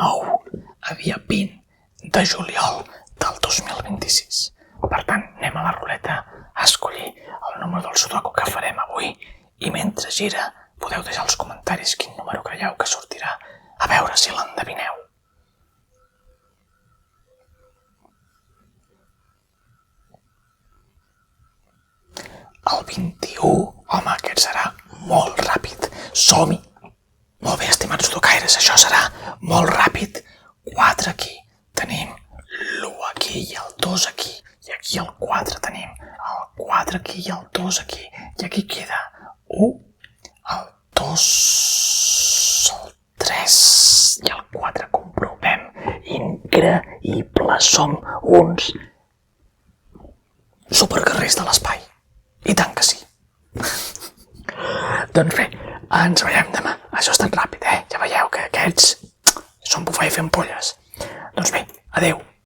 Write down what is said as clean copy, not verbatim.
nou a dia 20 de juliol del 2026. Per tant, anem a la ruleta a escollir el número del sudoku que farem avui i mentre gira podeu deixar als comentaris quin número creieu que sortirà, a veure si l'endevineu. El 21, home, aquest serà molt ràpid. Som-hi! Molt bé, estimats sudokaires, això serà molt ràpid. 4 aquí, tenim l'1 aquí i el 2 aquí. I aquí el 4 tenim el 4 aquí i el 2 aquí. I aquí queda 1, el 2, el 3 i el 4. Comprovem. Increïble, som uns superguerrers de l'espai. I tant que sí. Doncs bé, ens veiem demà. Això ha estat ràpid, Ja veieu que aquests són bufar i fer ampolles. Doncs bé, adeu.